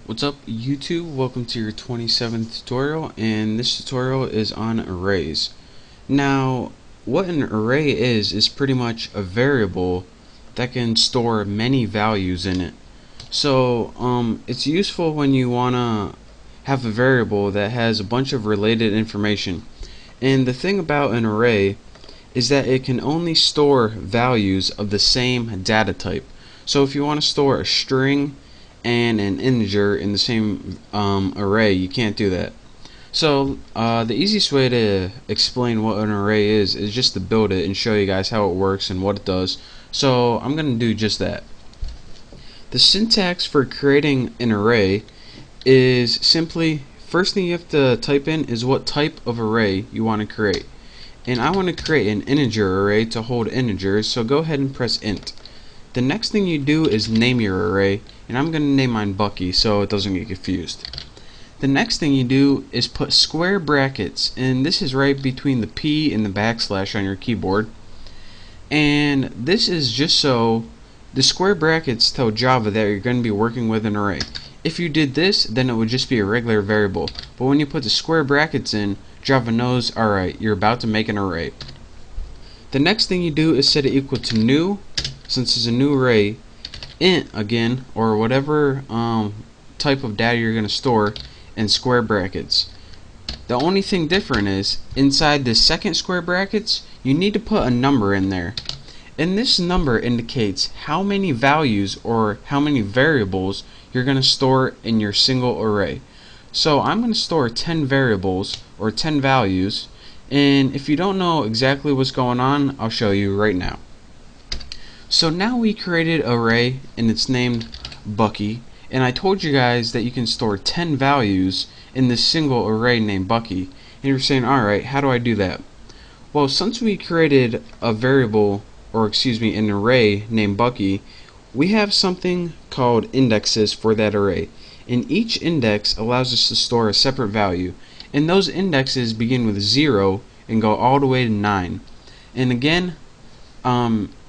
What's up YouTube? Welcome to your 27th tutorial, and this tutorial is on arrays. Now, what an array is pretty much a variable that can store many values in it. So it's useful when you want to have a variable that has a bunch of related information. And the thing about an array is that it can only store values of the same data type. So if you want to store a string and an integer in the same array, you can't do that. So the easiest way to explain what an array is just to build it and show you guys how it works and what it does. So I'm going to do just that. The syntax for creating an array is simply, first thing you have to type in is what type of array you want to create. And I want to create an integer array to hold integers, so go ahead and press int. The next thing you do is name your array, and I'm going to name mine Bucky so it doesn't get confused. The next thing you do is put square brackets, and this is right between the P and the backslash on your keyboard. And this is just so the square brackets tell Java that you're going to be working with an array. If you did this, then it would just be a regular variable. But when you put the square brackets in, Java knows, alright, you're about to make an array. The next thing you do is set it equal to new, since it's a new array, int again, or whatever type of data you're going to store, and square brackets. The only thing different is, inside the second square brackets, you need to put a number in there. And this number indicates how many values or how many variables you're going to store in your single array. So I'm going to store 10 variables or 10 values, and if you don't know exactly what's going on, I'll show you right now. So now we created an array and it's named Bucky, and I told you guys that you can store 10 values in this single array named Bucky, and you're saying, alright, how do I do that? Well, since we created a variable, or excuse me, an array named Bucky, we have something called indexes for that array, and each index allows us to store a separate value, and those indexes begin with 0 and go all the way to 9. And again,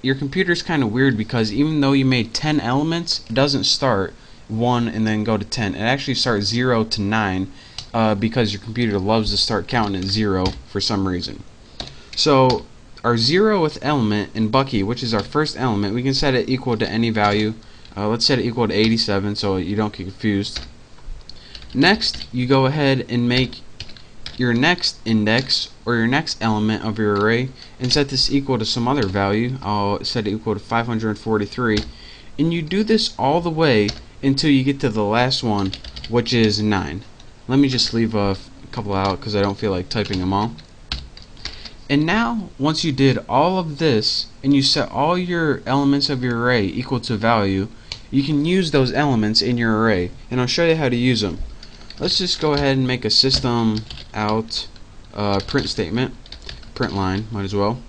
your computer's kind of weird because even though you made 10 elements, it doesn't start 1 and then go to 10. It actually starts 0 to 9 because your computer loves to start counting at 0 for some reason. So our 0th element in Bucky, which is our first element, we can set it equal to any value. Let's set it equal to 87 so you don't get confused. Next, you go ahead and make your next index or your next element of your array and set this equal to some other value. I'll set it equal to 543, and you do this all the way until you get to the last one, which is 9. Let me just leave a couple out because I don't feel like typing them all. And now, once you did all of this and you set all your elements of your array equal to value, you can use those elements in your array, and I'll show you how to use them. Let's just go ahead and make a system out print statement, print line, might as well.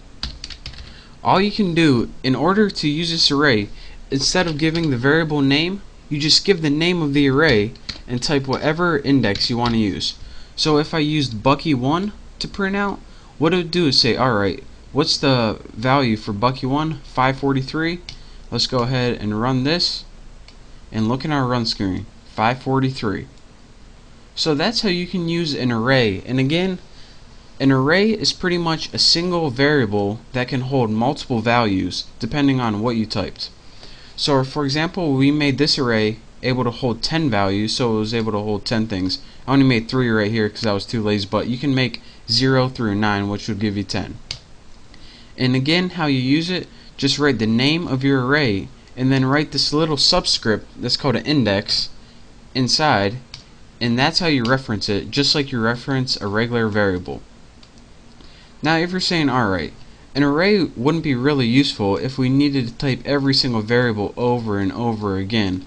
All you can do in order to use this array, instead of giving the variable name, you just give the name of the array and type whatever index you want to use. So if I used Bucky1 to print out, what it would do is say, alright, what's the value for Bucky1? 543. Let's go ahead and run this, and look in our run screen, 543. So that's how you can use an array. And again, an array is pretty much a single variable that can hold multiple values depending on what you typed. So for example, we made this array able to hold 10 values, so it was able to hold 10 things. I only made 3 right here because I was too lazy, but you can make 0 through 9, which would give you 10. And again, how you use it, just write the name of your array and then write this little subscript that's called an index inside, and that's how you reference it, just like you reference a regular variable. Now if you're saying, alright, an array wouldn't be really useful if we needed to type every single variable over and over again.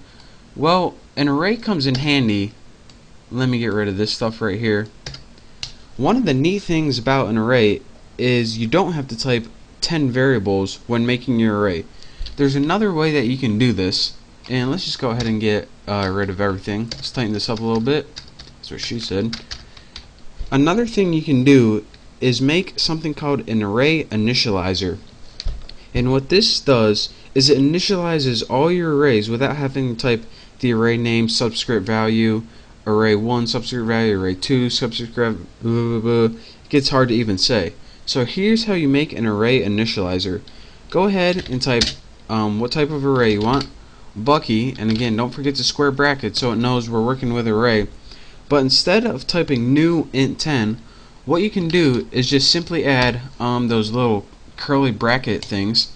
Well, an array comes in handy. Let me get rid of this stuff right here. One of the neat things about an array is you don't have to type 10 variables when making your array. There's another way that you can do this, and let's just go ahead and get rid of everything. Let's tighten this up a little bit. That's what she said. Another thing you can do is make something called an array initializer. And what this does is it initializes all your arrays without having to type the array name, subscript value, array 1 subscript value, array 2 subscript blah, blah, blah. It gets hard to even say. So here's how you make an array initializer. Go ahead and type what type of array you want, Bucky, and again don't forget to square bracket so it knows we're working with array. But instead of typing new int 10, what you can do is just simply add those little curly bracket things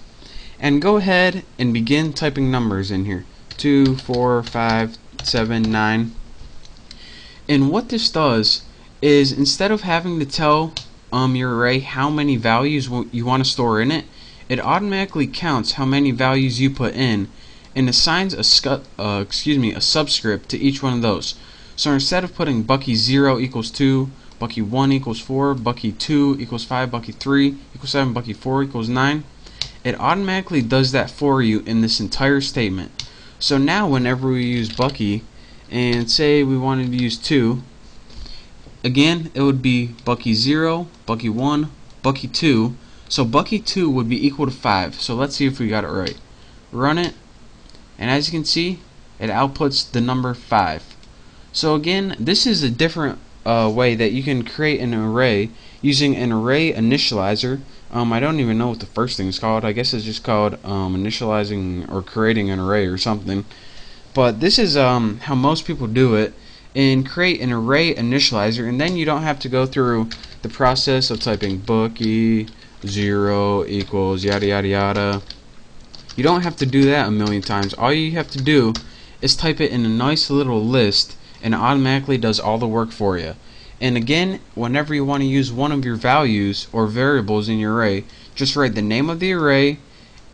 and go ahead and begin typing numbers in here. 2, 4, 5, 7, 9. And what this does is instead of having to tell your array how many values you want to store in it, it automatically counts how many values you put in and assigns a subscript to each one of those. So instead of putting Bucky 0 equals 2, Bucky 1 equals 4, Bucky 2 equals 5, Bucky 3 equals 7, Bucky 4 equals 9, it automatically does that for you in this entire statement. So now whenever we use Bucky and say we wanted to use 2, again it would be Bucky 0, Bucky 1, Bucky 2. So Bucky 2 would be equal to 5. So let's see if we got it right. Run it, and as you can see, it outputs the number 5. So again, this is a different way that you can create an array using an array initializer. I don't even know what the first thing is called. I guess it's just called initializing or creating an array or something. But this is how most people do it, and create an array initializer, and then you don't have to go through the process of typing Bucky 0 equals yada yada yada. You don't have to do that a million times. All you have to do is type it in a nice little list, and it automatically does all the work for you. And again, whenever you want to use one of your values or variables in your array, just write the name of the array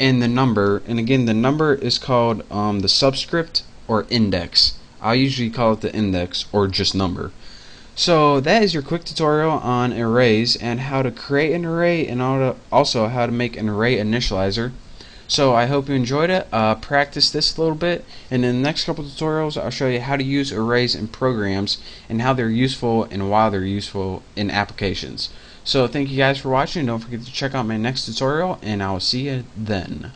and the number. And again, the number is called the subscript or index. I usually call it the index or just number. So that is your quick tutorial on arrays and how to create an array, and also how to make an array initializer. So I hope you enjoyed it. Practice this a little bit, and in the next couple tutorials I'll show you how to use arrays in programs and how they're useful and why they're useful in applications. So thank you guys for watching. Don't forget to check out my next tutorial, and I will see you then.